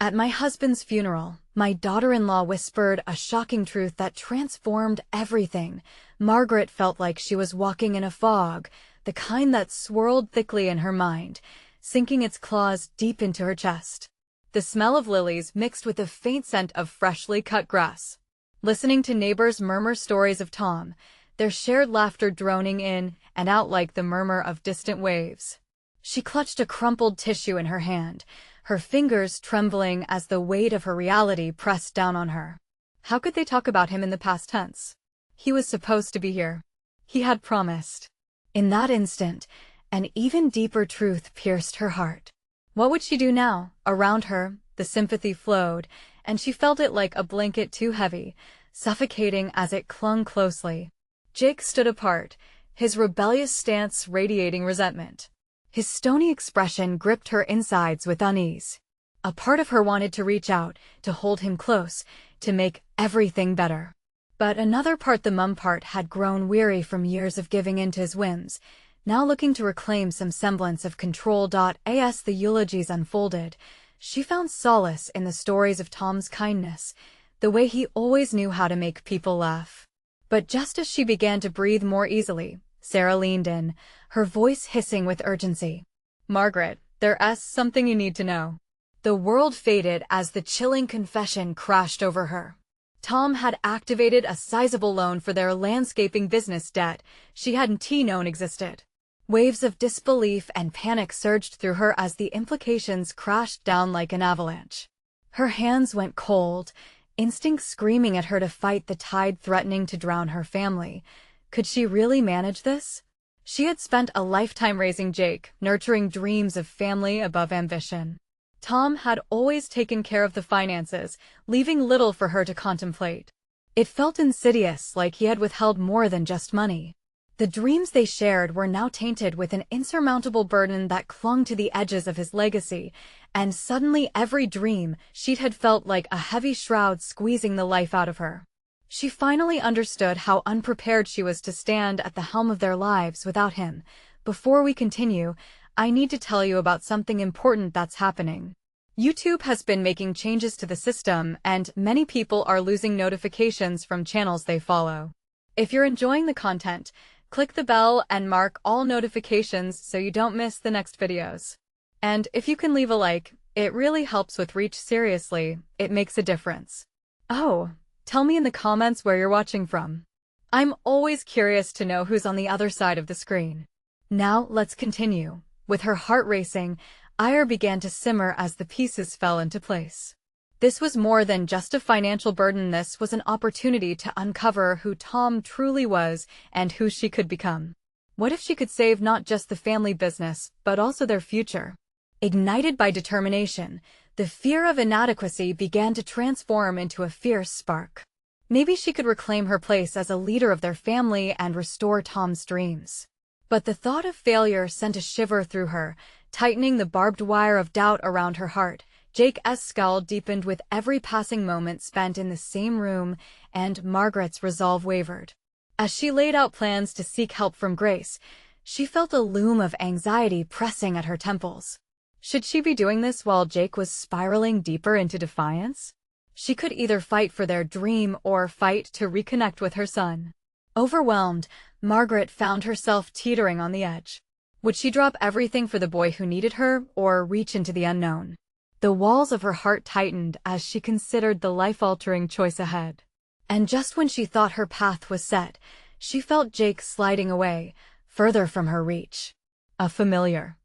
At my husband's funeral, my daughter-in-law whispered a shocking truth that transformed everything. Margaret felt like she was walking in a fog, the kind that swirled thickly in her mind, sinking its claws deep into her chest. The smell of lilies mixed with the faint scent of freshly cut grass. Listening to neighbors murmur stories of Tom, their shared laughter droning in and out like the murmur of distant waves. She clutched a crumpled tissue in her hand, her fingers trembling as the weight of her reality pressed down on her. How could they talk about him in the past tense? He was supposed to be here. He had promised. In that instant, an even deeper truth pierced her heart. What would she do now? Around her, the sympathy flowed, and she felt it like a blanket too heavy, suffocating as it clung closely. Jake stood apart, his rebellious stance radiating resentment. His stony expression gripped her insides with unease. A part of her wanted to reach out, to hold him close, to make everything better. But another part, the mum part, had grown weary from years of giving in to his whims, now looking to reclaim some semblance of control. As the eulogies unfolded, she found solace in the stories of Tom's kindness, the way he always knew how to make people laugh. But just as she began to breathe more easily, Sarah leaned in, her voice hissing with urgency. "Margaret, there's something you need to know." The world faded as the chilling confession crashed over her. Tom had activated a sizable loan for their landscaping business, debt she hadn't known existed. Waves of disbelief and panic surged through her as the implications crashed down like an avalanche. Her hands went cold, instinct screaming at her to fight the tide threatening to drown her family. Could she really manage this? She had spent a lifetime raising Jake, nurturing dreams of family above ambition. Tom had always taken care of the finances, leaving little for her to contemplate. It felt insidious, like he had withheld more than just money. The dreams they shared were now tainted with an insurmountable burden that clung to the edges of his legacy, and suddenly every dream she'd had felt like a heavy shroud squeezing the life out of her. She finally understood how unprepared she was to stand at the helm of their lives without him. Before we continue, I need to tell you about something important that's happening. YouTube has been making changes to the system, and many people are losing notifications from channels they follow. If you're enjoying the content, click the bell and mark all notifications so you don't miss the next videos. And if you can leave a like, it really helps with reach. Seriously, it makes a difference. Oh, tell me in the comments where you're watching from. I'm always curious to know who's on the other side of the screen. Now let's continue. With her heart racing, ire began to simmer as the pieces fell into place. This was more than just a financial burden. This was an opportunity to uncover who Tom truly was and who she could become. What if she could save not just the family business, but also their future? Ignited by determination, the fear of inadequacy began to transform into a fierce spark. Maybe she could reclaim her place as a leader of their family and restore Tom's dreams. But the thought of failure sent a shiver through her, tightening the barbed wire of doubt around her heart. Jake's scowl deepened with every passing moment spent in the same room, and Margaret's resolve wavered. As she laid out plans to seek help from Grace, she felt a loom of anxiety pressing at her temples. Should she be doing this while Jake was spiraling deeper into defiance? She could either fight for their dream or fight to reconnect with her son. Overwhelmed, Margaret found herself teetering on the edge. Would she drop everything for the boy who needed her, or reach into the unknown? The walls of her heart tightened as she considered the life-altering choice ahead. And just when she thought her path was set, she felt Jake sliding away, further from her reach. A familiar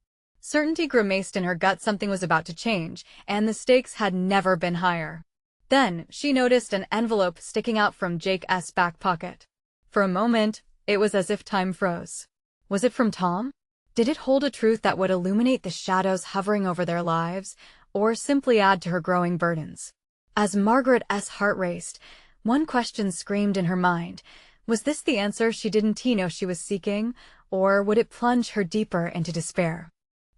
certainty grimaced in her gut. Something was about to change, and the stakes had never been higher. Then, she noticed an envelope sticking out from Jake's back pocket. For a moment, it was as if time froze. Was it from Tom? Did it hold a truth that would illuminate the shadows hovering over their lives, or simply add to her growing burdens? As Margaret's heart raced, one question screamed in her mind. Was this the answer she didn't know she was seeking, or would it plunge her deeper into despair?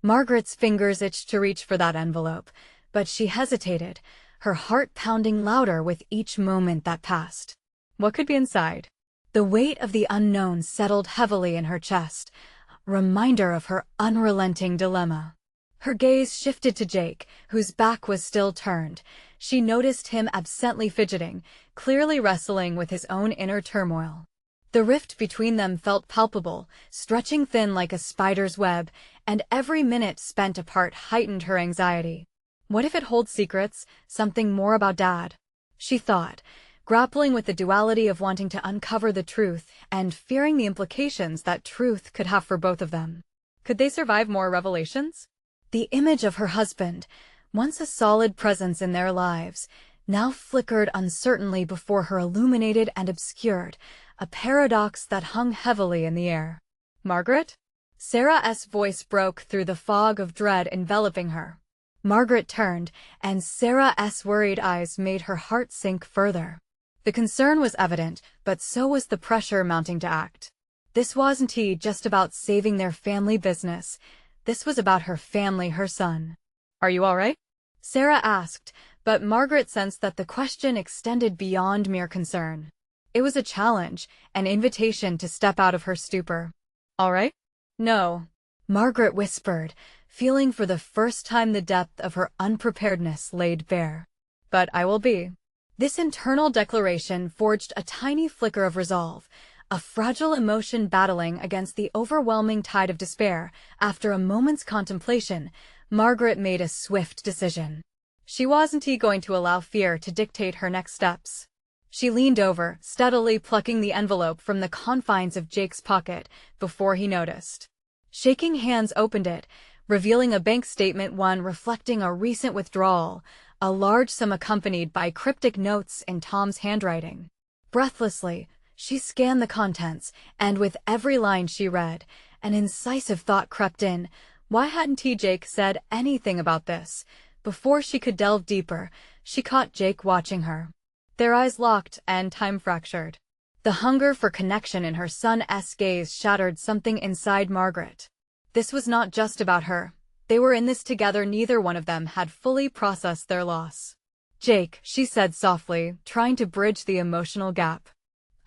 Margaret's fingers itched to reach for that envelope, but she hesitated, her heart pounding louder with each moment that passed. What could be inside? The weight of the unknown settled heavily in her chest, a reminder of her unrelenting dilemma. Her gaze shifted to Jake, whose back was still turned. She noticed him absently fidgeting, clearly wrestling with his own inner turmoil. The rift between them felt palpable, stretching thin like a spider's web, and every minute spent apart heightened her anxiety. What if it holds secrets, something more about Dad? She thought, grappling with the duality of wanting to uncover the truth and fearing the implications that truth could have for both of them. Could they survive more revelations? The image of her husband, once a solid presence in their lives, now flickered uncertainly before her, illuminated and obscured, a paradox that hung heavily in the air. Margaret? Sarah's voice broke through the fog of dread enveloping her. Margaret turned, and Sarah's worried eyes made her heart sink further. The concern was evident, but so was the pressure mounting to act. This wasn't just about saving their family business. This was about her family, her son. "Are you all right?" Sarah asked, but Margaret sensed that the question extended beyond mere concern. It was a challenge, an invitation to step out of her stupor. "All right?" "No," Margaret whispered, feeling for the first time the depth of her unpreparedness laid bare. "But I will be." This internal declaration forged a tiny flicker of resolve, a fragile emotion battling against the overwhelming tide of despair. After a moment's contemplation, Margaret made a swift decision. She wasn't going to allow fear to dictate her next steps. She leaned over, steadily plucking the envelope from the confines of Jake's pocket before he noticed. Shaking hands opened it, revealing a bank statement, one reflecting a recent withdrawal, a large sum accompanied by cryptic notes in Tom's handwriting. Breathlessly, she scanned the contents, and with every line she read, an incisive thought crept in. Why hadn't Jake said anything about this? Before she could delve deeper, she caught Jake watching her. Their eyes locked, and time fractured. The hunger for connection in her son's gaze shattered something inside Margaret. This was not just about her. They were in this together. Neither one of them had fully processed their loss. "Jake," she said softly, trying to bridge the emotional gap.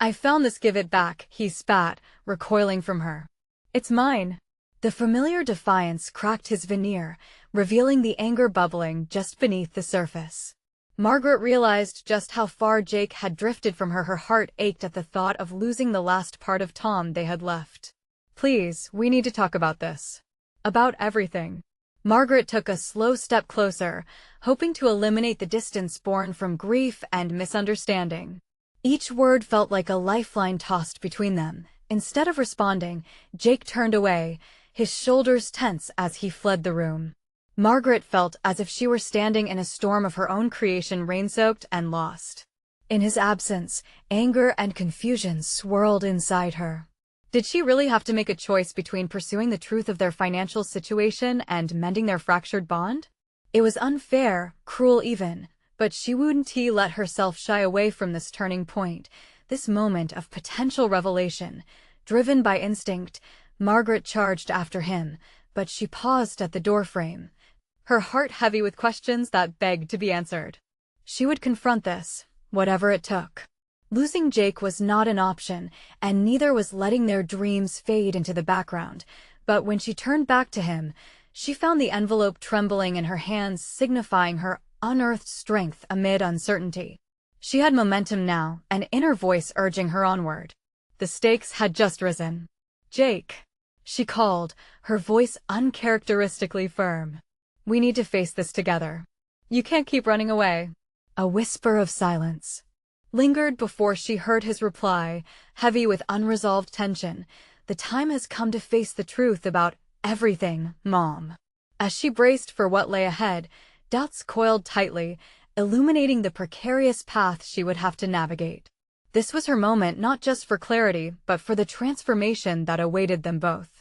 "I found this. Give it back," he spat, recoiling from her. "It's mine." The familiar defiance cracked his veneer, revealing the anger bubbling just beneath the surface. Margaret realized just how far Jake had drifted from her. Her heart ached at the thought of losing the last part of Tom they had left. "Please, we need to talk about this. About everything." Margaret took a slow step closer, hoping to eliminate the distance born from grief and misunderstanding. Each word felt like a lifeline tossed between them. Instead of responding, Jake turned away, his shoulders tense as he fled the room. Margaret felt as if she were standing in a storm of her own creation, rain-soaked and lost. In his absence, anger and confusion swirled inside her. Did she really have to make a choice between pursuing the truth of their financial situation and mending their fractured bond? It was unfair, cruel even, but she wouldn't let herself shy away from this turning point, this moment of potential revelation. Driven by instinct, Margaret charged after him, but she paused at the doorframe, her heart heavy with questions that begged to be answered. She would confront this, whatever it took. Losing Jake was not an option, and neither was letting their dreams fade into the background. But when she turned back to him, she found the envelope trembling in her hands, signifying her unearthed strength amid uncertainty. She had momentum now, an inner voice urging her onward. The stakes had just risen. "Jake," she called, her voice uncharacteristically firm. "We need to face this together. You can't keep running away." A whisper of silence lingered before she heard his reply, heavy with unresolved tension. "The time has come to face the truth about everything, Mom." As she braced for what lay ahead, doubts coiled tightly, illuminating the precarious path she would have to navigate. This was her moment, not just for clarity, but for the transformation that awaited them both.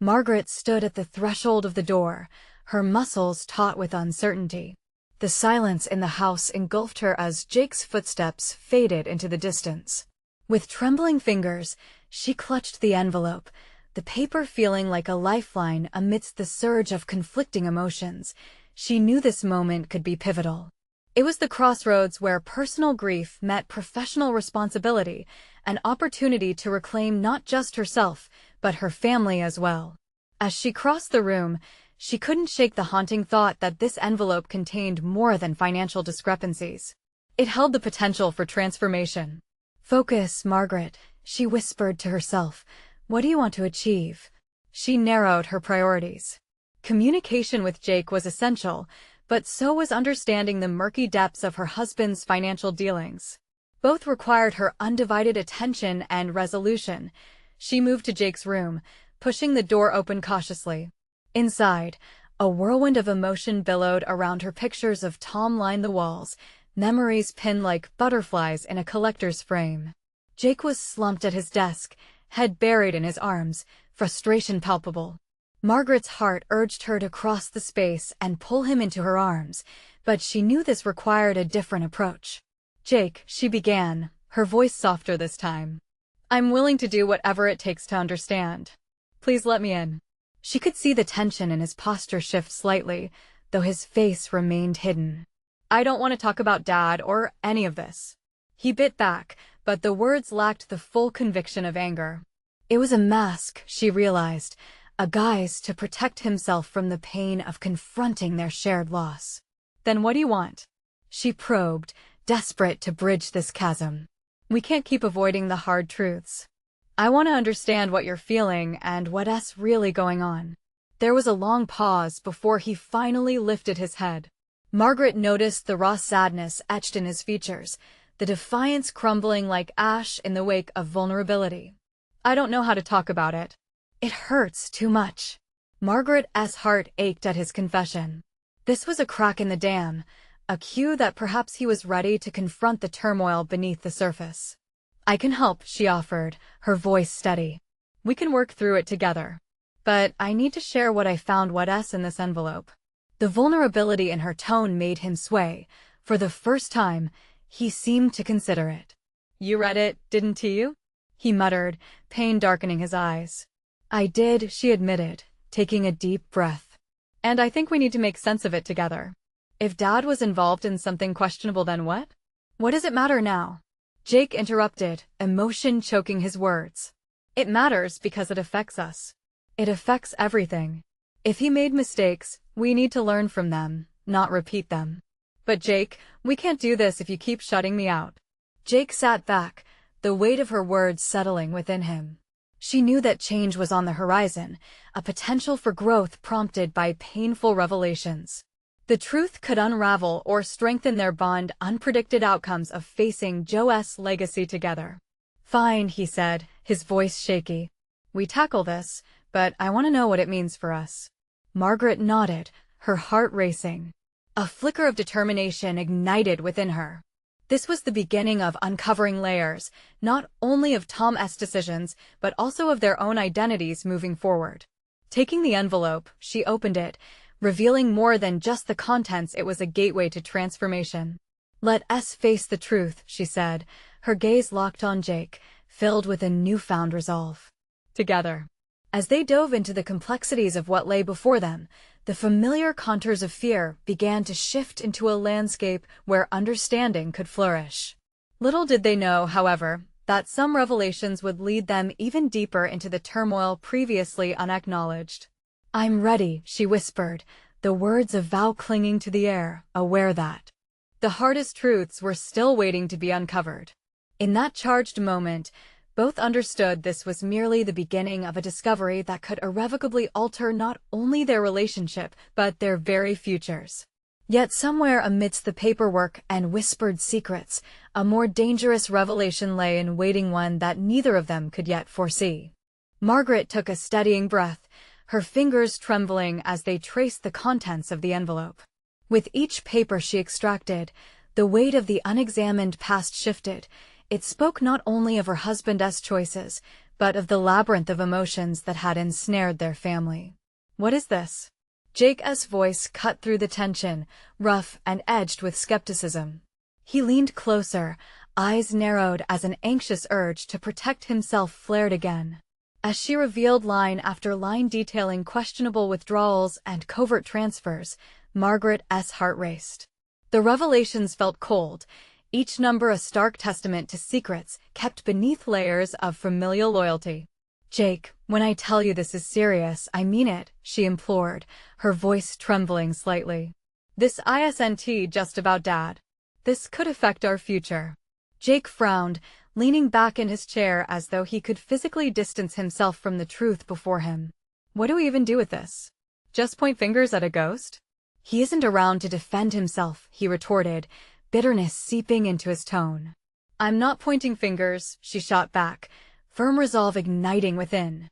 Margaret stood at the threshold of the door, her muscles taut with uncertainty. The silence in the house engulfed her as Jake's footsteps faded into the distance. With trembling fingers, she clutched the envelope, the paper feeling like a lifeline amidst the surge of conflicting emotions. She knew this moment could be pivotal. It was the crossroads where personal grief met professional responsibility, an opportunity to reclaim not just herself, but her family as well. As she crossed the room, She couldn't shake the haunting thought that this envelope contained more than financial discrepancies. It held the potential for transformation. "Focus, Margaret," she whispered to herself. "What do you want to achieve?" She narrowed her priorities. Communication with Jake was essential, but so was understanding the murky depths of her husband's financial dealings. Both required her undivided attention and resolution. She moved to Jake's room, pushing the door open cautiously. Inside, a whirlwind of emotion billowed around her. Pictures of Tom lined the walls, memories pinned like butterflies in a collector's frame. Jake was slumped at his desk, head buried in his arms, frustration palpable. Margaret's heart urged her to cross the space and pull him into her arms, but she knew this required a different approach. "Jake," she began, her voice softer this time. "I'm willing to do whatever it takes to understand. Please let me in." She could see the tension in his posture shift slightly, though his face remained hidden. "I don't want to talk about Dad or any of this." He bit back, but the words lacked the full conviction of anger. It was a mask, she realized, a guise to protect himself from the pain of confronting their shared loss. "Then what do you want?" She probed, desperate to bridge this chasm. "We can't keep avoiding the hard truths. I want to understand what you're feeling and what's really going on." There was a long pause before he finally lifted his head. Margaret noticed the raw sadness etched in his features, the defiance crumbling like ash in the wake of vulnerability. "I don't know how to talk about it. It hurts too much." Margaret's heart ached at his confession. This was a crack in the dam, a cue that perhaps he was ready to confront the turmoil beneath the surface. "I can help," she offered, her voice steady. "We can work through it together. But I need to share what I found. What's in this envelope?" The vulnerability in her tone made him sway. For the first time, he seemed to consider it. "You read it, didn't you?" he muttered, pain darkening his eyes. "I did," she admitted, taking a deep breath. "And I think we need to make sense of it together. If Dad was involved in something questionable, then what? What does it matter now?" Jake interrupted, emotion choking his words. "It matters because it affects us. It affects everything. If he made mistakes, we need to learn from them, not repeat them." "But Jake, we can't do this if you keep shutting me out." Jake sat back, the weight of her words settling within him. She knew that change was on the horizon, a potential for growth prompted by painful revelations. The truth could unravel or strengthen their bond. Unpredicted outcomes of facing Joe's legacy together. "Fine," he said, his voice shaky. "We tackle this, but I want to know what it means for us." Margaret nodded, her heart racing. A flicker of determination ignited within her. This was the beginning of uncovering layers, not only of Tom's decisions, but also of their own identities moving forward. Taking the envelope, she opened it, revealing more than just the contents. It was a gateway to transformation. "Let us face the truth," she said, her gaze locked on Jake, filled with a newfound resolve. Together. As they dove into the complexities of what lay before them, the familiar contours of fear began to shift into a landscape where understanding could flourish. Little did they know, however, that some revelations would lead them even deeper into the turmoil previously unacknowledged. "I'm ready," she whispered, the words of vow clinging to the air, aware that the hardest truths were still waiting to be uncovered. In that charged moment, both understood this was merely the beginning of a discovery that could irrevocably alter not only their relationship, but their very futures. Yet somewhere amidst the paperwork and whispered secrets, a more dangerous revelation lay in waiting, one that neither of them could yet foresee. Margaret took a steadying breath, her fingers trembling as they traced the contents of the envelope. With each paper she extracted, the weight of the unexamined past shifted. It spoke not only of her husband's choices, but of the labyrinth of emotions that had ensnared their family. "What is this?" Jake's voice cut through the tension, rough and edged with skepticism. He leaned closer, eyes narrowed as an anxious urge to protect himself flared again. As she revealed line after line detailing questionable withdrawals and covert transfers, Margaret's heart raced. The revelations felt cold, each number a stark testament to secrets kept beneath layers of familial loyalty. Jake, when I tell you this is serious, I mean it, she implored, her voice trembling slightly. This isn't just about Dad. This could affect our future. Jake frowned, leaning back in his chair as though he could physically distance himself from the truth before him. What do we even do with this? Just point fingers at a ghost? He isn't around to defend himself, he retorted, bitterness seeping into his tone. I'm not pointing fingers, she shot back, firm resolve igniting within.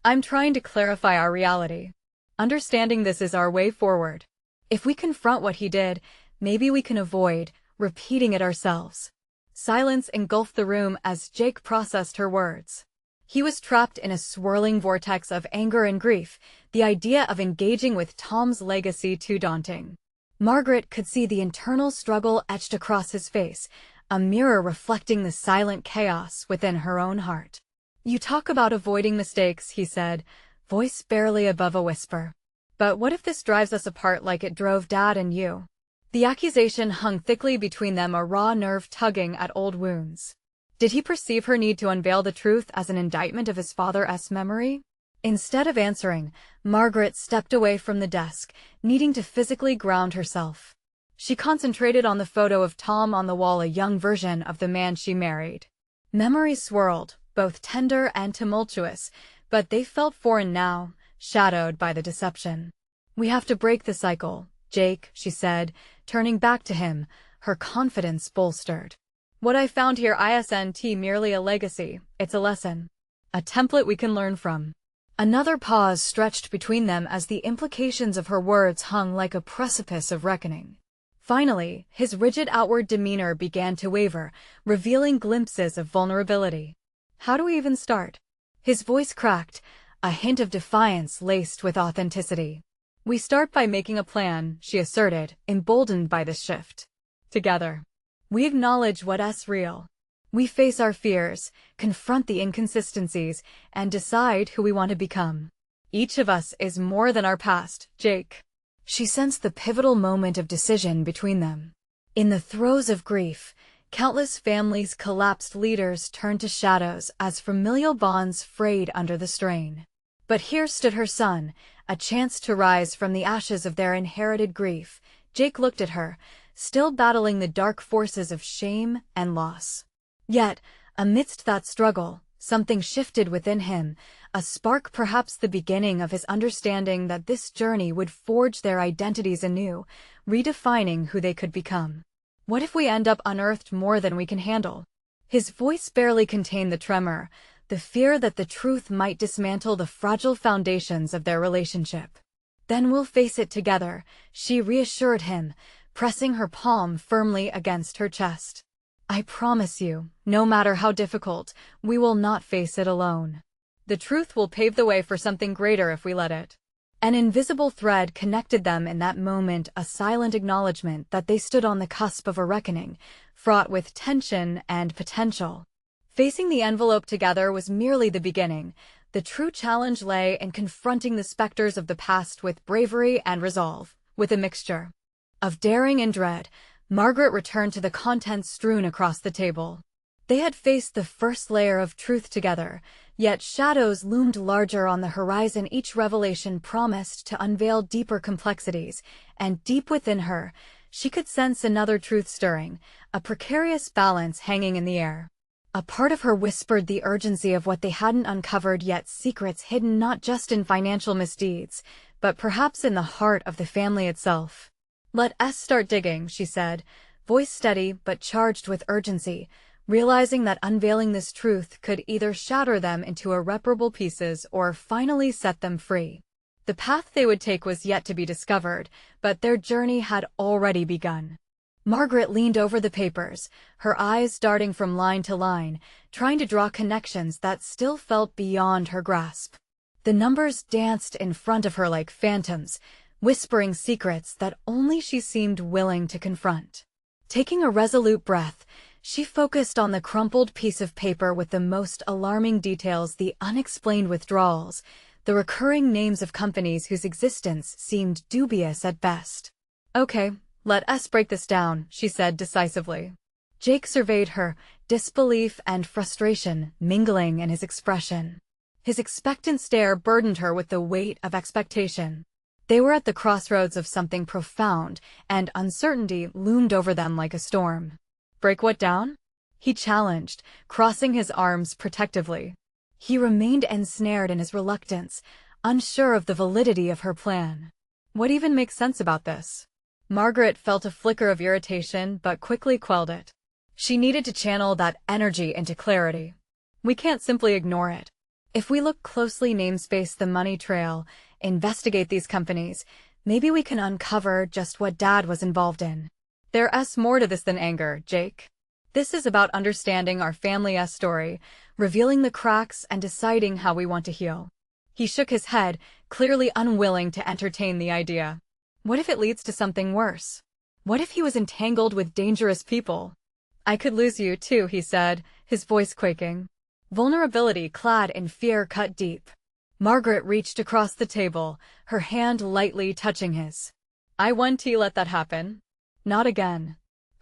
I'm trying to clarify our reality. Understanding this is our way forward. If we confront what he did, maybe we can avoid repeating it ourselves. Silence engulfed the room as Jake processed her words. He was trapped in a swirling vortex of anger and grief, the idea of engaging with Tom's legacy too daunting. Margaret could see the internal struggle etched across his face, a mirror reflecting the silent chaos within her own heart. You talk about avoiding mistakes, he said, voice barely above a whisper. But what if this drives us apart like it drove Dad and you? The accusation hung thickly between them, a raw nerve tugging at old wounds. Did he perceive her need to unveil the truth as an indictment of his father's memory? Instead of answering, Margaret stepped away from the desk, needing to physically ground herself. She concentrated on the photo of Tom on the wall, a young version of the man she married. Memories swirled, both tender and tumultuous, but they felt foreign now, shadowed by the deception. We have to break the cycle, Jake, she said, turning back to him, her confidence bolstered. What I found here isn't merely a legacy, it's a lesson. A template we can learn from. Another pause stretched between them as the implications of her words hung like a precipice of reckoning. Finally, his rigid outward demeanor began to waver, revealing glimpses of vulnerability. How do we even start? His voice cracked, a hint of defiance laced with authenticity. We start by making a plan, she asserted, emboldened by this shift. Together. We acknowledge what's real. We face our fears, confront the inconsistencies, and decide who we want to become. Each of us is more than our past, Jake. She sensed the pivotal moment of decision between them. In the throes of grief, countless families' collapsed leaders turned to shadows as familial bonds frayed under the strain. But here stood her son, a chance to rise from the ashes of their inherited grief. Jake looked at her, still battling the dark forces of shame and loss. Yet, amidst that struggle, something shifted within him, a spark, perhaps the beginning of his understanding that this journey would forge their identities anew, redefining who they could become. What if we end up unearthed more than we can handle? His voice barely contained the tremor, the fear that the truth might dismantle the fragile foundations of their relationship. Then we'll face it together, she reassured him, pressing her palm firmly against her chest. I promise you, no matter how difficult, we will not face it alone. The truth will pave the way for something greater if we let it. An invisible thread connected them in that moment, a silent acknowledgement that they stood on the cusp of a reckoning, fraught with tension and potential. Facing the envelope together was merely the beginning. The true challenge lay in confronting the specters of the past with bravery and resolve, with a mixture of daring and dread. Margaret returned to the contents strewn across the table. They had faced the first layer of truth together, yet shadows loomed larger on the horizon. Each revelation promised to unveil deeper complexities, and deep within her, she could sense another truth stirring, a precarious balance hanging in the air. A part of her whispered the urgency of what they hadn't uncovered yet, secrets hidden not just in financial misdeeds, but perhaps in the heart of the family itself. Let us start digging, she said, voice steady but charged with urgency, realizing that unveiling this truth could either shatter them into irreparable pieces or finally set them free. The path they would take was yet to be discovered, but their journey had already begun. Margaret leaned over the papers, her eyes darting from line to line, trying to draw connections that still felt beyond her grasp. The numbers danced in front of her like phantoms, whispering secrets that only she seemed willing to confront. Taking a resolute breath, she focused on the crumpled piece of paper with the most alarming details, the unexplained withdrawals, the recurring names of companies whose existence seemed dubious at best. Okay. Let us break this down, she said decisively. Jake surveyed her, disbelief and frustration mingling in his expression. His expectant stare burdened her with the weight of expectation. They were at the crossroads of something profound, and uncertainty loomed over them like a storm. "Break what down?" he challenged, crossing his arms protectively. He remained ensnared in his reluctance, unsure of the validity of her plan. "What even makes sense about this?" Margaret felt a flicker of irritation but quickly quelled it. She needed to channel that energy into clarity. "We can't simply ignore it. If we look closely, namespace the money trail, investigate these companies, maybe we can uncover just what Dad was involved in. There's more to this than anger, Jake. This is about understanding our family's story, revealing the cracks, and deciding how we want to heal." He shook his head, clearly unwilling to entertain the idea. What if it leads to something worse? What if he was entangled with dangerous people? "I could lose you too," he said, his voice quaking. Vulnerability clad in fear cut deep. Margaret reached across the table, her hand lightly touching his. "I won't let that happen. Not again."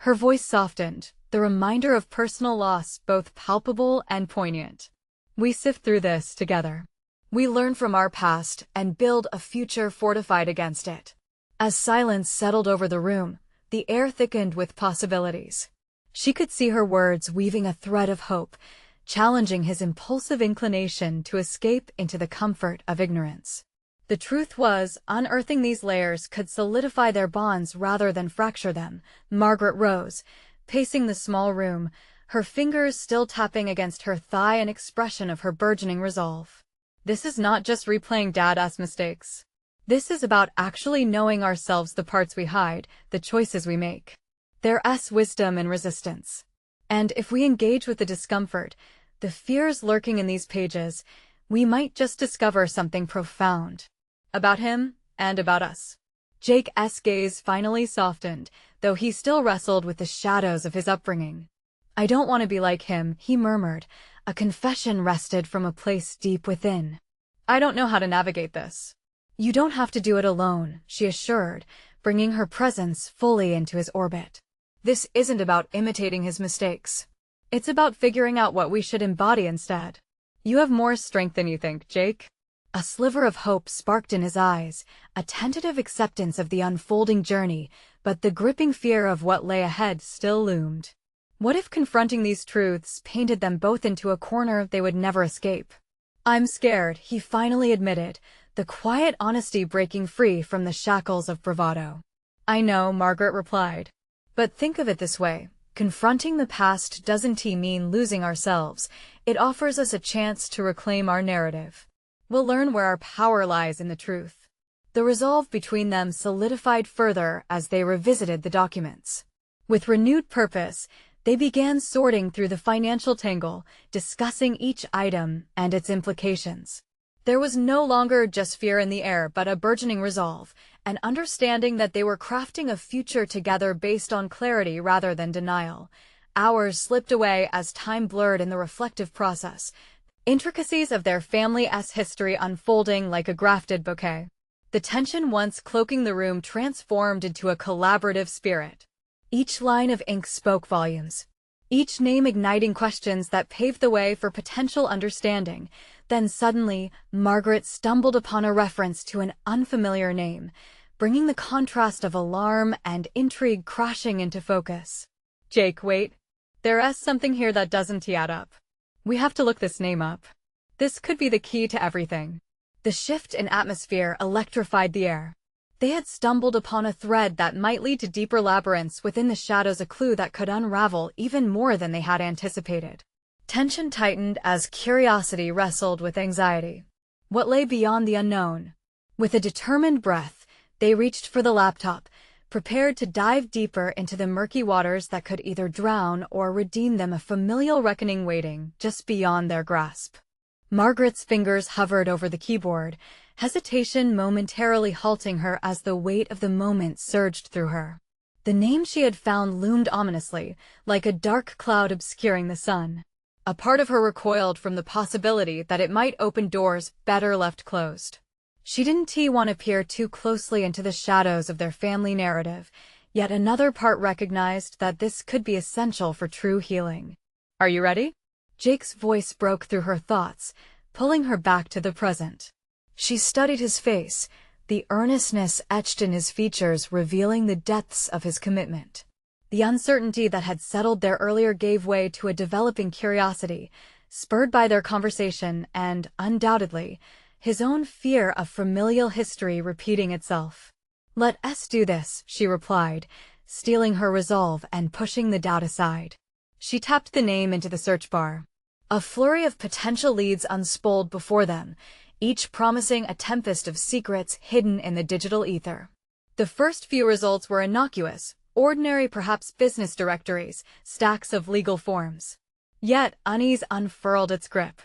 Her voice softened, the reminder of personal loss both palpable and poignant. "We sift through this together. We learn from our past and build a future fortified against it." As silence settled over the room, the air thickened with possibilities. She could see her words weaving a thread of hope, challenging his impulsive inclination to escape into the comfort of ignorance. The truth was, unearthing these layers could solidify their bonds rather than fracture them. Margaret rose, pacing the small room, her fingers still tapping against her thigh, an expression of her burgeoning resolve. "This is not just replaying Dad's mistakes. This is about actually knowing ourselves, the parts we hide, the choices we make. There's wisdom in resistance. And if we engage with the discomfort, the fears lurking in these pages, we might just discover something profound. About him, and about us." Jake's gaze finally softened, though he still wrestled with the shadows of his upbringing. "I don't want to be like him," he murmured, a confession wrested from a place deep within. "I don't know how to navigate this." "You don't have to do it alone," she assured, bringing her presence fully into his orbit. "This isn't about imitating his mistakes. It's about figuring out what we should embody instead. You have more strength than you think, Jake." A sliver of hope sparked in his eyes, a tentative acceptance of the unfolding journey, but the gripping fear of what lay ahead still loomed. What if confronting these truths painted them both into a corner they would never escape? "I'm scared," he finally admitted, the quiet honesty breaking free from the shackles of bravado. "I know," Margaret replied. "But think of it this way. Confronting the past doesn't mean losing ourselves. It offers us a chance to reclaim our narrative. We'll learn where our power lies in the truth." The resolve between them solidified further as they revisited the documents. With renewed purpose, they began sorting through the financial tangle, discussing each item and its implications. There was no longer just fear in the air, but a burgeoning resolve, an understanding that they were crafting a future together based on clarity rather than denial. Hours slipped away as time blurred in the reflective process, intricacies of their family's history unfolding like a grafted bouquet. The tension once cloaking the room transformed into a collaborative spirit. Each line of ink spoke volumes, each name igniting questions that paved the way for potential understanding. Then suddenly, Margaret stumbled upon a reference to an unfamiliar name, bringing the contrast of alarm and intrigue crashing into focus. "Jake, wait. There's something here that doesn't add up. We have to look this name up. This could be the key to everything." The shift in atmosphere electrified the air. They had stumbled upon a thread that might lead to deeper labyrinths within the shadows, a clue that could unravel even more than they had anticipated. Tension tightened as curiosity wrestled with anxiety. What lay beyond the unknown? With a determined breath, they reached for the laptop, prepared to dive deeper into the murky waters that could either drown or redeem them, a familial reckoning waiting just beyond their grasp. Margaret's fingers hovered over the keyboard, hesitation momentarily halting her as the weight of the moment surged through her. The name she had found loomed ominously, like a dark cloud obscuring the sun. A part of her recoiled from the possibility that it might open doors better left closed. She didn't want to peer too closely into the shadows of their family narrative, yet another part recognized that this could be essential for true healing. "Are you ready?" Jake's voice broke through her thoughts, pulling her back to the present. She studied his face, the earnestness etched in his features revealing the depths of his commitment. The uncertainty that had settled there earlier gave way to a developing curiosity, spurred by their conversation and, undoubtedly, his own fear of familial history repeating itself. "Let us do this," she replied, steeling her resolve and pushing the doubt aside. She tapped the name into the search bar. A flurry of potential leads unspooled before them, each promising a tempest of secrets hidden in the digital ether. The first few results were innocuous, ordinary perhaps business directories, stacks of legal forms. Yet unease unfurled its grip.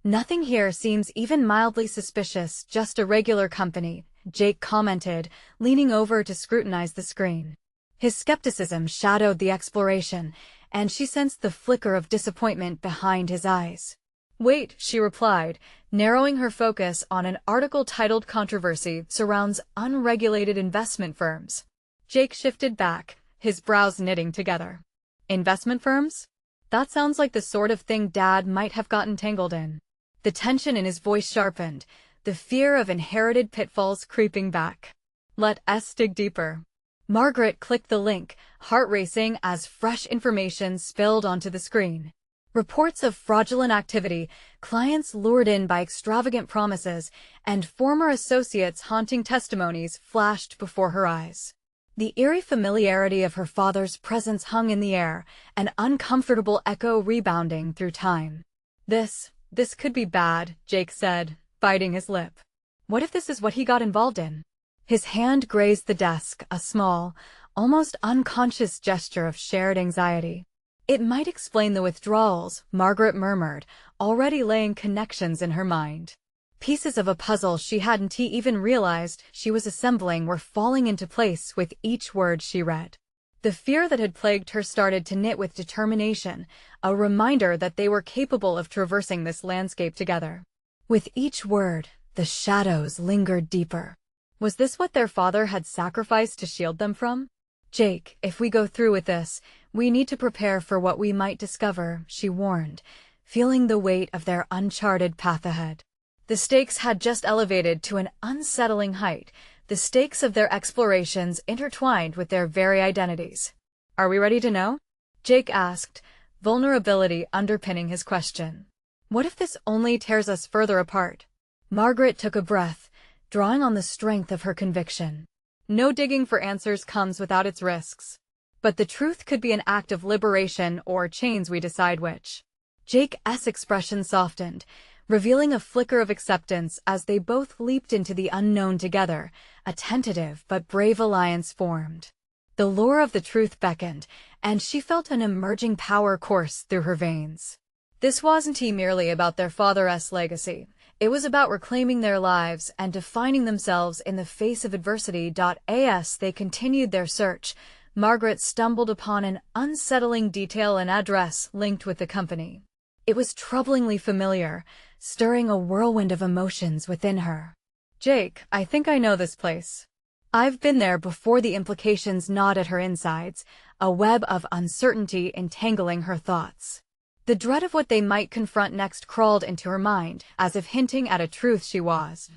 "Nothing here seems even mildly suspicious, just a regular company," Jake commented, leaning over to scrutinize the screen. His skepticism shadowed the exploration, and she sensed the flicker of disappointment behind his eyes. "Wait," she replied, narrowing her focus on an article titled "Controversy Surrounds Unregulated Investment Firms." Jake shifted back, his brows knitting together. "Investment firms? That sounds like the sort of thing Dad might have gotten tangled in." The tension in his voice sharpened, the fear of inherited pitfalls creeping back. "Let us dig deeper." Margaret clicked the link, heart racing as fresh information spilled onto the screen. Reports of fraudulent activity, clients lured in by extravagant promises, and former associates haunting testimonies flashed before her eyes. The eerie familiarity of her father's presence hung in the air, an uncomfortable echo rebounding through time. This could be bad," Jake said, biting his lip. "What if this is what he got involved in?" His hand grazed the desk, a small, almost unconscious gesture of shared anxiety. "It might explain the withdrawals," Margaret murmured, already laying connections in her mind. Pieces of a puzzle she hadn't even realized she was assembling were falling into place with each word she read. The fear that had plagued her started to knit with determination, a reminder that they were capable of traversing this landscape together. With each word, the shadows lingered deeper. Was this what their father had sacrificed to shield them from? "Jake, if we go through with this, we need to prepare for what we might discover," she warned, feeling the weight of their uncharted path ahead. The stakes had just elevated to an unsettling height, the stakes of their explorations intertwined with their very identities. "Are we ready to know?" Jake asked, vulnerability underpinning his question. "What if this only tears us further apart?" Margaret took a breath, drawing on the strength of her conviction. No digging for answers comes without its risks. But the truth could be an act of liberation or chains, we decide which. Jake's expression softened, revealing a flicker of acceptance as they both leaped into the unknown together, a tentative but brave alliance formed. The lure of the truth beckoned, and she felt an emerging power course through her veins. This wasn't merely about their father's legacy. It was about reclaiming their lives and defining themselves in the face of adversity. As they continued their search, Margaret stumbled upon an unsettling detail: an address linked with the company. It was troublingly familiar, stirring a whirlwind of emotions within her. "Jake, I think I know this place. I've been there before." The implications gnawed at her insides, a web of uncertainty entangling her thoughts. The dread of what they might confront next crawled into her mind, as if hinting at a truth she was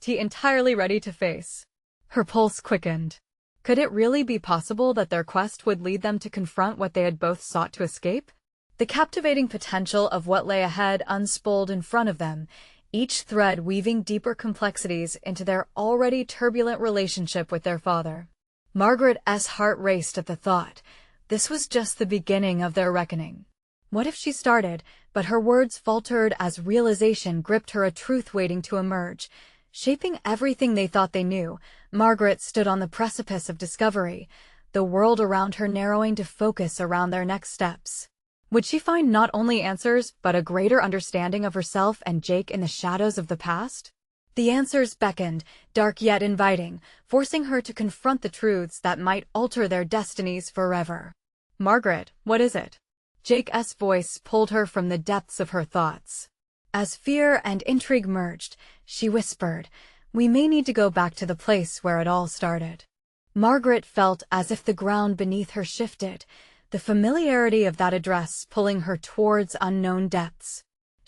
entirely ready to face. Her pulse quickened. Could it really be possible that their quest would lead them to confront what they had both sought to escape? The captivating potential of what lay ahead unspooled in front of them, each thread weaving deeper complexities into their already turbulent relationship with their father. Margaret's heart raced at the thought. This was just the beginning of their reckoning. What if she started, but her words faltered as realization gripped her, a truth waiting to emerge. Shaping everything they thought they knew, Margaret stood on the precipice of discovery, the world around her narrowing to focus around their next steps. Would she find not only answers, but a greater understanding of herself and Jake in the shadows of the past? The answers beckoned, dark yet inviting, forcing her to confront the truths that might alter their destinies forever. "Margaret, what is it?" Jake's voice pulled her from the depths of her thoughts. As fear and intrigue merged, she whispered, "We may need to go back to the place where it all started." Margaret felt as if the ground beneath her shifted, the familiarity of that address pulling her towards unknown depths.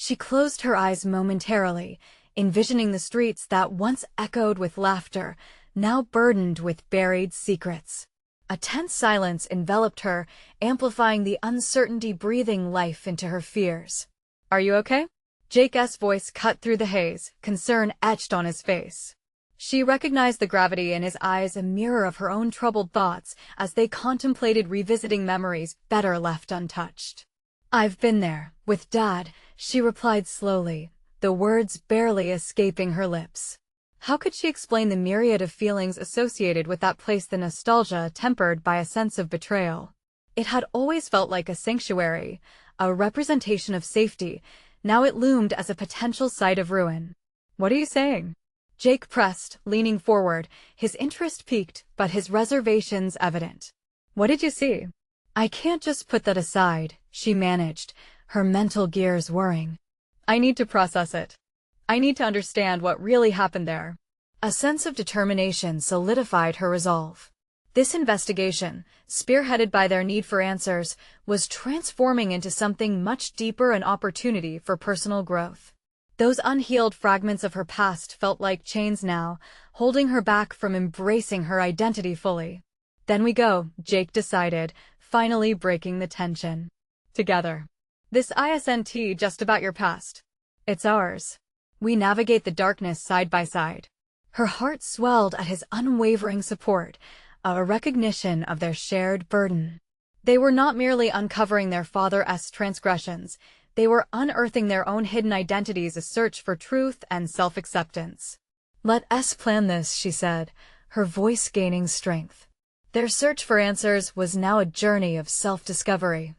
She closed her eyes momentarily, envisioning the streets that once echoed with laughter, now burdened with buried secrets. A tense silence enveloped her, amplifying the uncertainty breathing life into her fears. "Are you okay?" Jake's voice cut through the haze, concern etched on his face. She recognized the gravity in his eyes, a mirror of her own troubled thoughts, as they contemplated revisiting memories better left untouched. "I've been there, with Dad," she replied slowly, the words barely escaping her lips. How could she explain the myriad of feelings associated with that place, the nostalgia tempered by a sense of betrayal? It had always felt like a sanctuary, a representation of safety. Now it loomed as a potential site of ruin. "What are you saying?" Jake pressed, leaning forward, his interest piqued, but his reservations evident. "What did you see?" "I can't just put that aside," she managed, her mental gears whirring. "I need to process it. I need to understand what really happened there." A sense of determination solidified her resolve. This investigation, spearheaded by their need for answers, was transforming into something much deeper, an opportunity for personal growth. Those unhealed fragments of her past felt like chains now, holding her back from embracing her identity fully. "Then we go," Jake decided, finally breaking the tension. "Together. This isn't just about your past. It's ours. We navigate the darkness side by side." Her heart swelled at his unwavering support, a recognition of their shared burden. They were not merely uncovering their father's transgressions, they were unearthing their own hidden identities, a search for truth and self-acceptance. "Let us plan this," she said, her voice gaining strength. Their search for answers was now a journey of self-discovery.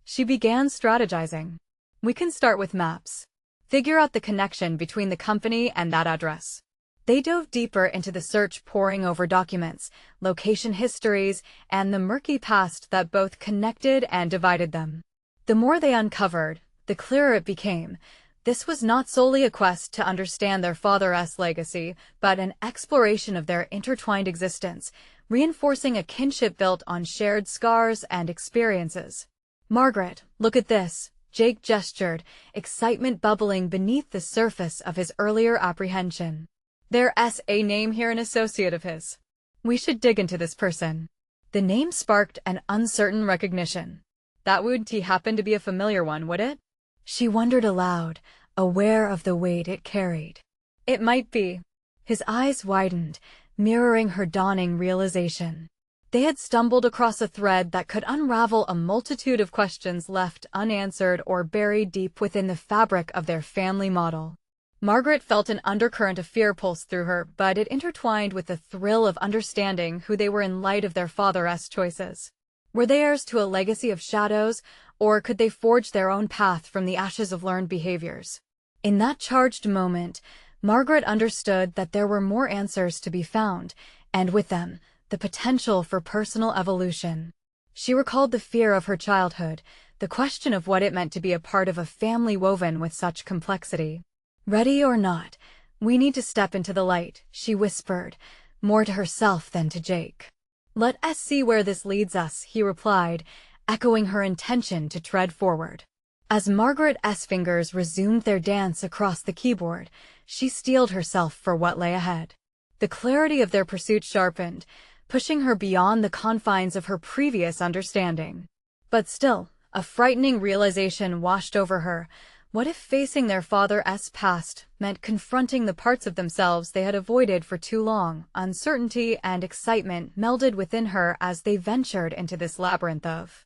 She began strategizing. "We can start with maps. Figure out the connection between the company and that address." They dove deeper into the search, poring over documents, location histories, and the murky past that both connected and divided them. The more they uncovered, the clearer it became. This was not solely a quest to understand their father's legacy, but an exploration of their intertwined existence, reinforcing a kinship built on shared scars and experiences. "Margaret, look at this," Jake gestured, excitement bubbling beneath the surface of his earlier apprehension. "There's a name here, an associate of his. We should dig into this person." The name sparked an uncertain recognition. That wouldn't happen to be a familiar one, would it? She wondered aloud, aware of the weight it carried. It might be. His eyes widened, mirroring her dawning realization. They had stumbled across a thread that could unravel a multitude of questions left unanswered or buried deep within the fabric of their family model. Margaret felt an undercurrent of fear pulse through her, but it intertwined with the thrill of understanding who they were in light of their father's choices. Were they heirs to a legacy of shadows, or could they forge their own path from the ashes of learned behaviors? In that charged moment, Margaret understood that there were more answers to be found, and with them, the potential for personal evolution. She recalled the fear of her childhood, the question of what it meant to be a part of a family woven with such complexity. "Ready or not, we need to step into the light," she whispered, more to herself than to Jake. "Let us see where this leads us," he replied, echoing her intention to tread forward. As Margaret's fingers resumed their dance across the keyboard, she steeled herself for what lay ahead. The clarity of their pursuit sharpened, pushing her beyond the confines of her previous understanding. But still, a frightening realization washed over her. What if facing their father's past meant confronting the parts of themselves they had avoided for too long? Uncertainty and excitement melded within her as they ventured into this labyrinth of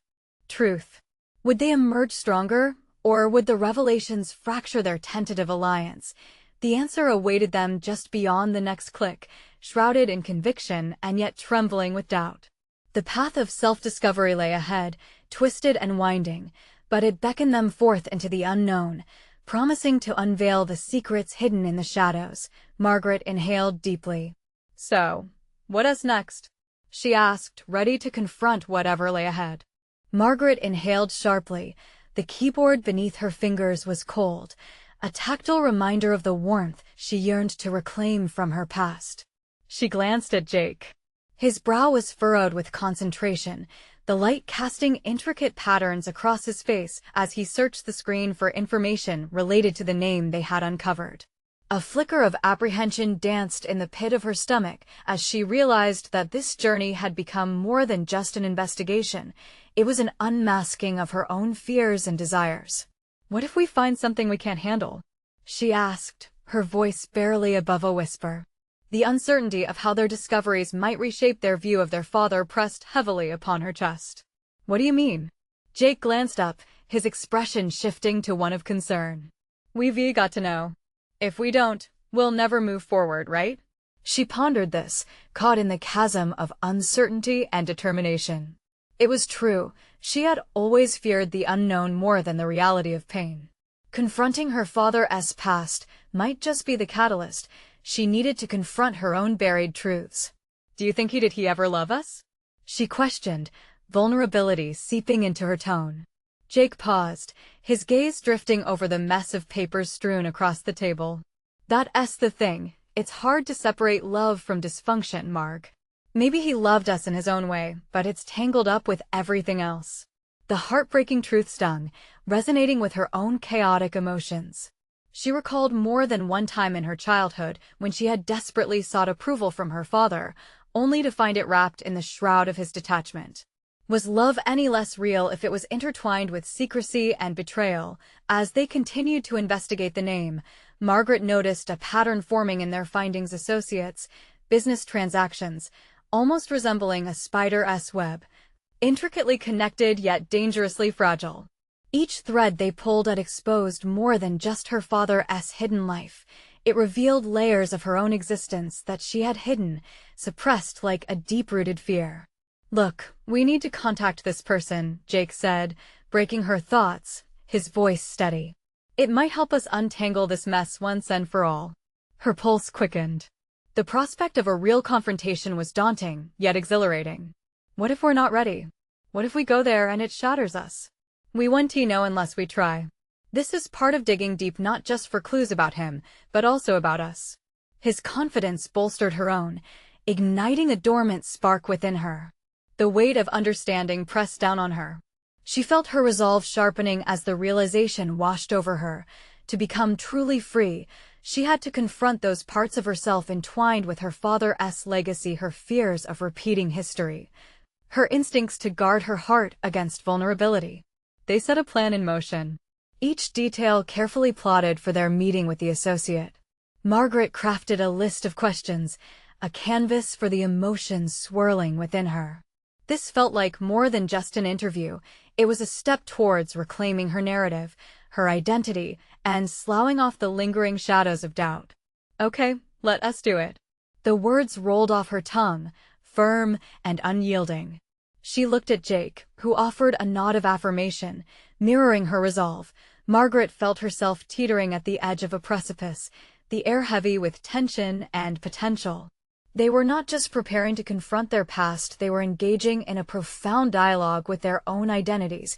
truth. Would they emerge stronger, or would the revelations fracture their tentative alliance? The answer awaited them just beyond the next click, shrouded in conviction and yet trembling with doubt. The path of self-discovery lay ahead, twisted and winding, but it beckoned them forth into the unknown, promising to unveil the secrets hidden in the shadows. Margaret inhaled deeply. "So, what's next?" she asked, ready to confront whatever lay ahead. Margaret inhaled sharply. The keyboard beneath her fingers was cold, a tactile reminder of the warmth she yearned to reclaim from her past. She glanced at Jake. His brow was furrowed with concentration, the light casting intricate patterns across his face as he searched the screen for information related to the name they had uncovered. A flicker of apprehension danced in the pit of her stomach as she realized that this journey had become more than just an investigation. It was an unmasking of her own fears and desires. "What if we find something we can't handle?" she asked, her voice barely above a whisper. The uncertainty of how their discoveries might reshape their view of their father pressed heavily upon her chest. "What do you mean?" Jake glanced up, his expression shifting to one of concern. "We've got to know. If we don't, we'll never move forward, right?" She pondered this, caught in the chasm of uncertainty and determination. It was true, she had always feared the unknown more than the reality of pain. Confronting her father's past might just be the catalyst. She needed to confront her own buried truths. "Do you think he ever love us?" she questioned, vulnerability seeping into her tone. Jake paused, his gaze drifting over the mess of papers strewn across the table. "That's the thing, it's hard to separate love from dysfunction, Marg. Maybe he loved us in his own way, but it's tangled up with everything else." The heartbreaking truth stung, resonating with her own chaotic emotions. She recalled more than one time in her childhood when she had desperately sought approval from her father, only to find it wrapped in the shroud of his detachment. Was love any less real if it was intertwined with secrecy and betrayal? As they continued to investigate the name, Margaret noticed a pattern forming in their findings: associates, business transactions, almost resembling a spider's web, intricately connected yet dangerously fragile. Each thread they pulled at exposed more than just her father's hidden life. It revealed layers of her own existence that she had hidden, suppressed like a deep-rooted fear. "Look, we need to contact this person," Jake said, breaking her thoughts, his voice steady. "It might help us untangle this mess once and for all." Her pulse quickened. The prospect of a real confrontation was daunting, yet exhilarating. What if we're not ready? What if we go there and it shatters us? We won't know unless we try. This is part of digging deep, not just for clues about him, but also about us. His confidence bolstered her own, igniting a dormant spark within her. The weight of understanding pressed down on her. She felt her resolve sharpening as the realization washed over her. To become truly free, she had to confront those parts of herself entwined with her father's legacy, her fears of repeating history, her instincts to guard her heart against vulnerability. They set a plan in motion, each detail carefully plotted for their meeting with the associate. Margaret crafted a list of questions, a canvas for the emotions swirling within her. This felt like more than just an interview. It was a step towards reclaiming her narrative, her identity, and sloughing off the lingering shadows of doubt. "Okay, let us do it." The words rolled off her tongue, firm and unyielding. She looked at Jake, who offered a nod of affirmation, mirroring her resolve. Margaret felt herself teetering at the edge of a precipice, the air heavy with tension and potential. They were not just preparing to confront their past, they were engaging in a profound dialogue with their own identities.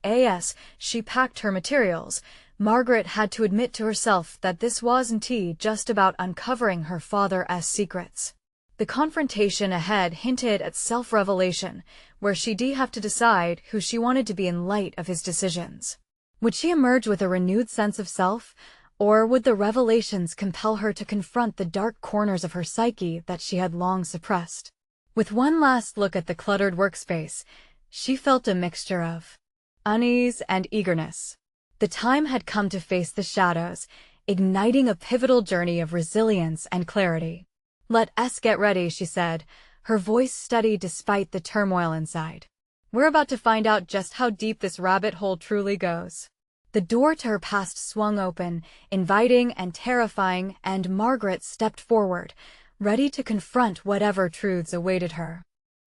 As she packed her materials, Margaret had to admit to herself that this wasn't just about uncovering her father's secrets. The confrontation ahead hinted at self-revelation, where she'd have to decide who she wanted to be in light of his decisions. Would she emerge with a renewed sense of self, or would the revelations compel her to confront the dark corners of her psyche that she had long suppressed? With one last look at the cluttered workspace, she felt a mixture of unease and eagerness. The time had come to face the shadows, igniting a pivotal journey of resilience and clarity. "Let us get ready," she said, her voice steady despite the turmoil inside. "We're about to find out just how deep this rabbit hole truly goes." The door to her past swung open, inviting and terrifying, and Margaret stepped forward, ready to confront whatever truths awaited her.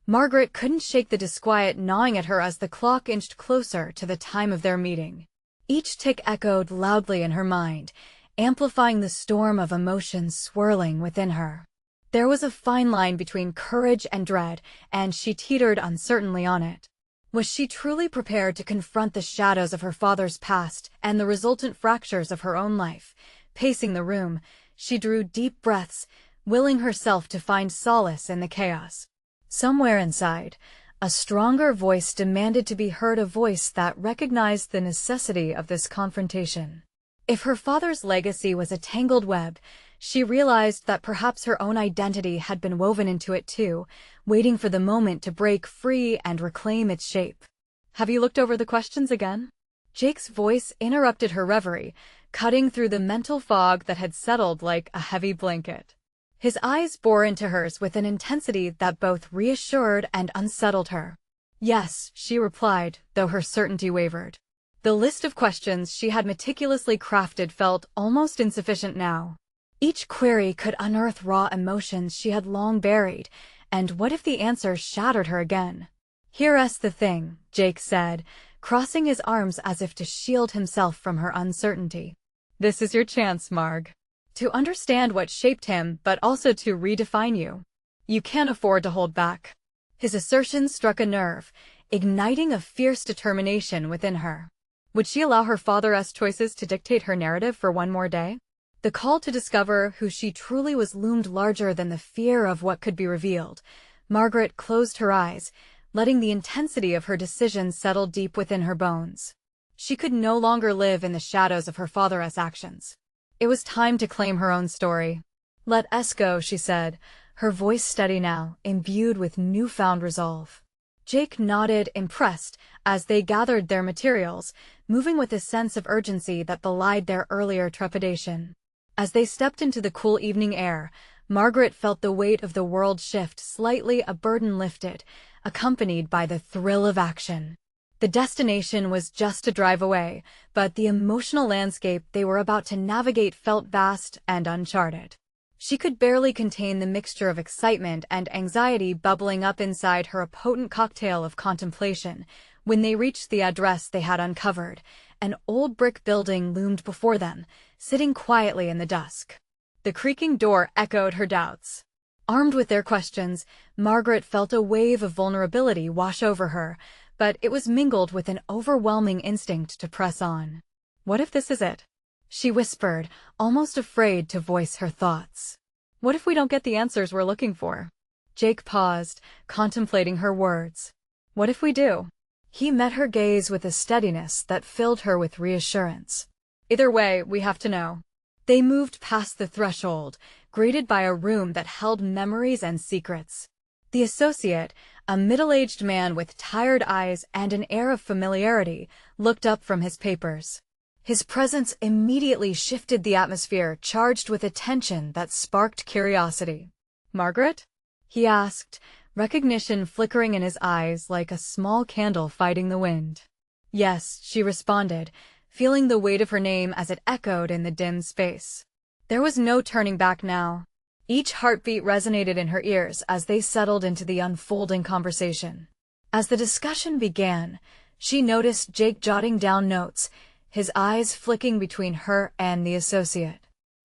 Margaret couldn't shake the disquiet gnawing at her as the clock inched closer to the time of their meeting. Each tick echoed loudly in her mind, amplifying the storm of emotions swirling within her. There was a fine line between courage and dread, and she teetered uncertainly on it. Was she truly prepared to confront the shadows of her father's past and the resultant fractures of her own life? Pacing the room, she drew deep breaths, willing herself to find solace in the chaos. Somewhere inside, A stronger voice demanded to be heard, a voice that recognized the necessity of this confrontation. If her father's legacy was a tangled web, she realized that perhaps her own identity had been woven into it too, waiting for the moment to break free and reclaim its shape. "Have you looked over the questions again?" Jake's voice interrupted her reverie, cutting through the mental fog that had settled like a heavy blanket. His eyes bore into hers with an intensity that both reassured and unsettled her. "Yes," she replied, though her certainty wavered. The list of questions she had meticulously crafted felt almost insufficient now. Each query could unearth raw emotions she had long buried, and what if the answers shattered her again? "Here's the thing," Jake said, crossing his arms as if to shield himself from her uncertainty. "This is your chance, Marg. To understand what shaped him, but also to redefine you. You can't afford to hold back." His assertion struck a nerve, igniting a fierce determination within her. Would she allow her father's choices to dictate her narrative for one more day? The call to discover who she truly was loomed larger than the fear of what could be revealed. Margaret closed her eyes, letting the intensity of her decision settle deep within her bones. She could no longer live in the shadows of her father's actions. It was time to claim her own story. "Let us go," she said, her voice steady now, imbued with newfound resolve. Jake nodded, impressed, as they gathered their materials, moving with a sense of urgency that belied their earlier trepidation. As they stepped into the cool evening air, Margaret felt the weight of the world shift slightly, a burden lifted, accompanied by the thrill of action. The destination was just a drive away, but the emotional landscape they were about to navigate felt vast and uncharted. She could barely contain the mixture of excitement and anxiety bubbling up inside her, a potent cocktail of contemplation. When they reached the address they had uncovered, an old brick building loomed before them, sitting quietly in the dusk. The creaking door echoed her doubts. Armed with their questions, Margaret felt a wave of vulnerability wash over her, but it was mingled with an overwhelming instinct to press on. "What if this is it?" she whispered, almost afraid to voice her thoughts. "What if we don't get the answers we're looking for?" Jake paused, contemplating her words. "What if we do?" He met her gaze with a steadiness that filled her with reassurance. "Either way, we have to know." They moved past the threshold, greeted by a room that held memories and secrets. The associate, a middle-aged man with tired eyes and an air of familiarity, looked up from his papers. His presence immediately shifted the atmosphere, charged with a tension that sparked curiosity. "Margaret?" he asked, recognition flickering in his eyes like a small candle fighting the wind. "Yes," she responded, feeling the weight of her name as it echoed in the dim space. There was no turning back now. Each heartbeat resonated in her ears as they settled into the unfolding conversation. As the discussion began, she noticed Jake jotting down notes, his eyes flicking between her and the associate.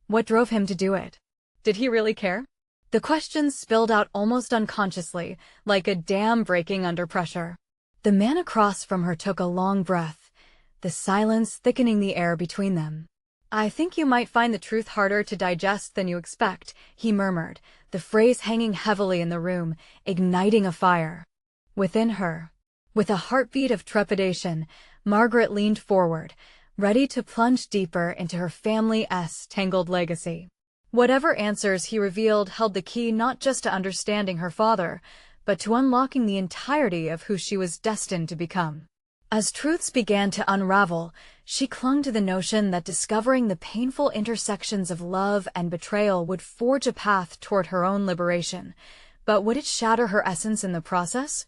What drove him to do it? Did he really care? The questions spilled out almost unconsciously, like a dam breaking under pressure. The man across from her took a long breath, the silence thickening the air between them. "I think you might find the truth harder to digest than you expect," he murmured, the phrase hanging heavily in the room, igniting a fire within her. With a heartbeat of trepidation, Margaret leaned forward, ready to plunge deeper into her family's tangled legacy. Whatever answers he revealed held the key not just to understanding her father, but to unlocking the entirety of who she was destined to become. As truths began to unravel, she clung to the notion that discovering the painful intersections of love and betrayal would forge a path toward her own liberation. But would it shatter her essence in the process?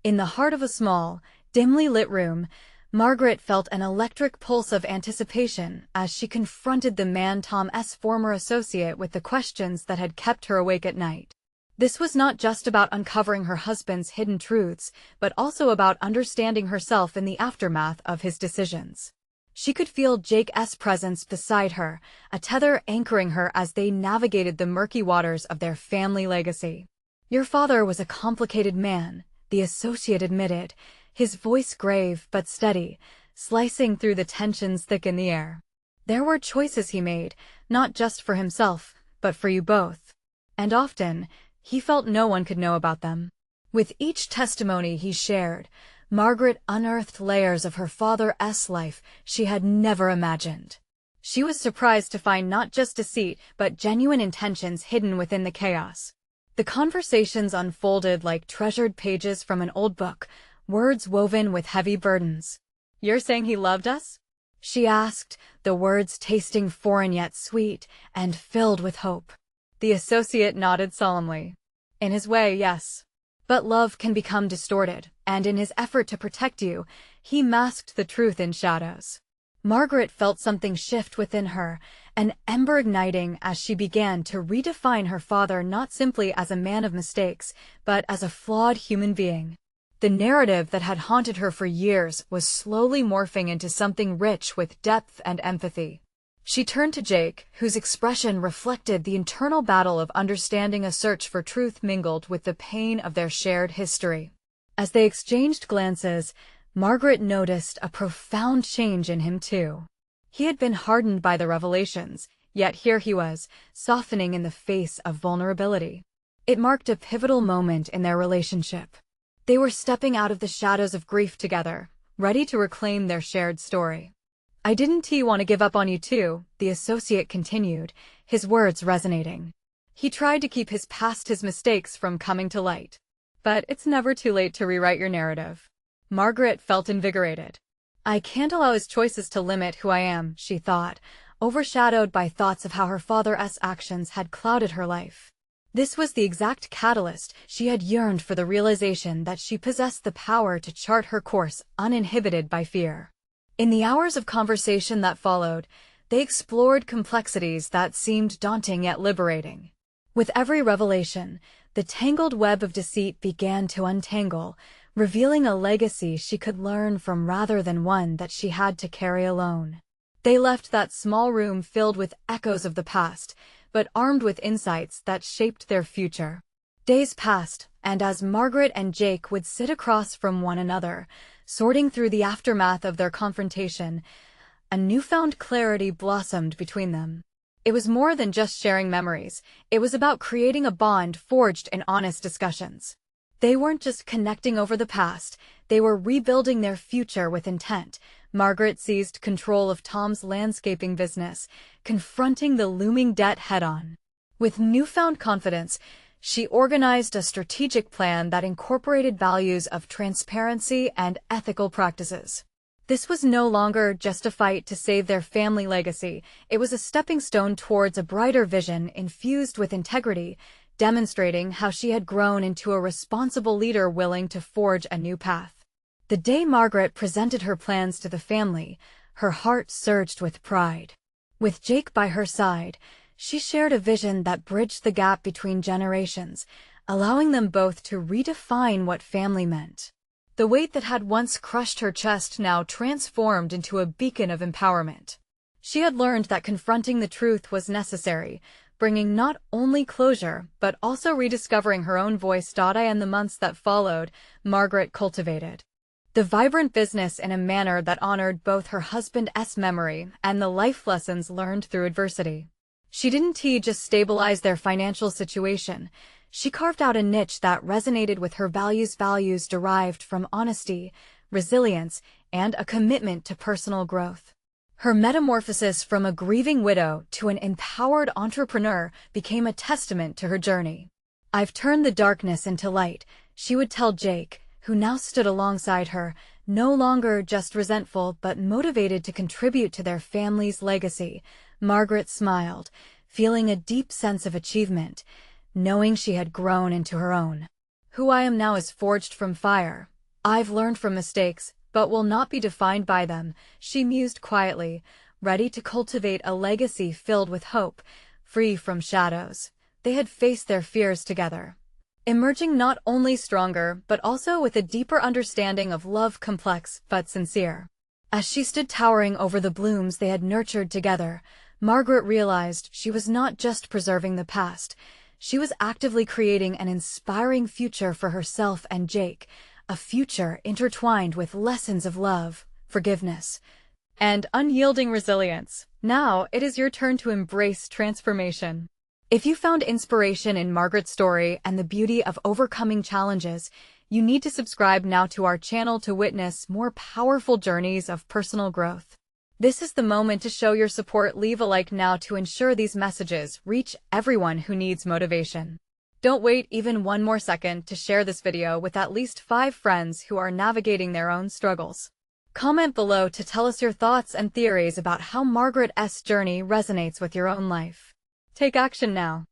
In the heart of a small, dimly lit room, Margaret felt an electric pulse of anticipation as she confronted the man Tom's former associate with the questions that had kept her awake at night. This was not just about uncovering her husband's hidden truths, but also about understanding herself in the aftermath of his decisions. She could feel Jake's presence beside her, a tether anchoring her as they navigated the murky waters of their family legacy. "Your father was a complicated man," the associate admitted, his voice grave but steady, slicing through the tensions thick in the air. "There were choices he made, not just for himself, but for you both. And often, he felt no one could know about them. With each testimony he shared, Margaret unearthed layers of her father's life she had never imagined. She was surprised to find not just deceit, but genuine intentions hidden within the chaos. The conversations unfolded like treasured pages from an old book, words woven with heavy burdens. "You're saying he loved us?" she asked, the words tasting foreign yet sweet and filled with hope. The associate nodded solemnly. "In his way, yes. But love can become distorted, and in his effort to protect you, he masked the truth in shadows." Margaret felt something shift within her, an ember igniting as she began to redefine her father not simply as a man of mistakes, but as a flawed human being. The narrative that had haunted her for years was slowly morphing into something rich with depth and empathy. She turned to Jake, whose expression reflected the internal battle of understanding, a search for truth mingled with the pain of their shared history. As they exchanged glances, Margaret noticed a profound change in him too. He had been hardened by the revelations, yet here he was, softening in the face of vulnerability. It marked a pivotal moment in their relationship. They were stepping out of the shadows of grief together, ready to reclaim their shared story. "I didn't want to give up on you too," the associate continued, his words resonating. "He tried to keep his past, his mistakes from coming to light. But it's never too late to rewrite your narrative." Margaret felt invigorated. "I can't allow his choices to limit who I am," she thought, overshadowed by thoughts of how her father's actions had clouded her life. This was the exact catalyst. She had yearned for the realization that she possessed the power to chart her course uninhibited by fear. In the hours of conversation that followed, they explored complexities that seemed daunting yet liberating. With every revelation, the tangled web of deceit began to untangle, revealing a legacy she could learn from rather than one that she had to carry alone. They left that small room filled with echoes of the past, but armed with insights that shaped their future. Days passed, and as Margaret and Jake would sit across from one another, sorting through the aftermath of their confrontation, a newfound clarity blossomed between them. It was more than just sharing memories. It was about creating a bond forged in honest discussions. They weren't just connecting over the past, they were rebuilding their future with intent. Margaret seized control of Tom's landscaping business, confronting the looming debt head-on. With newfound confidence, she organized a strategic plan that incorporated values of transparency and ethical practices. This was no longer just a fight to save their family legacy. It was a stepping stone towards a brighter vision infused with integrity, demonstrating how she had grown into a responsible leader willing to forge a new path. The day Margaret presented her plans to the family, her heart surged with pride. With Jake by her side, she shared a vision that bridged the gap between generations, allowing them both to redefine what family meant. The weight that had once crushed her chest now transformed into a beacon of empowerment. She had learned that confronting the truth was necessary, bringing not only closure, but also rediscovering her own voice. In the months that followed, Margaret cultivated the vibrant business in a manner that honored both her husband's memory and the life lessons learned through adversity. She didn't just stabilize their financial situation. She carved out a niche that resonated with her values derived from honesty, resilience, and a commitment to personal growth. Her metamorphosis from a grieving widow to an empowered entrepreneur became a testament to her journey. "I've turned the darkness into light," she would tell Jake, who now stood alongside her, no longer just resentful but motivated to contribute to their family's legacy. Margaret smiled, feeling a deep sense of achievement, knowing she had grown into her own. "Who I am now is forged from fire. I've learned from mistakes, but will not be defined by them," she mused quietly, ready to cultivate a legacy filled with hope, free from shadows. They had faced their fears together, emerging not only stronger but also with a deeper understanding of love, complex but sincere. As she stood towering over the blooms they had nurtured together, Margaret realized she was not just preserving the past. She was actively creating an inspiring future for herself and Jake, a future intertwined with lessons of love, forgiveness, and unyielding resilience. Now it is your turn to embrace transformation. If you found inspiration in Margaret's story and the beauty of overcoming challenges, you need to subscribe now to our channel to witness more powerful journeys of personal growth. This is the moment to show your support. Leave a like now to ensure these messages reach everyone who needs motivation. Don't wait even one more second to share this video with at least 5 friends who are navigating their own struggles. Comment below to tell us your thoughts and theories about how Margaret's journey resonates with your own life. Take action now.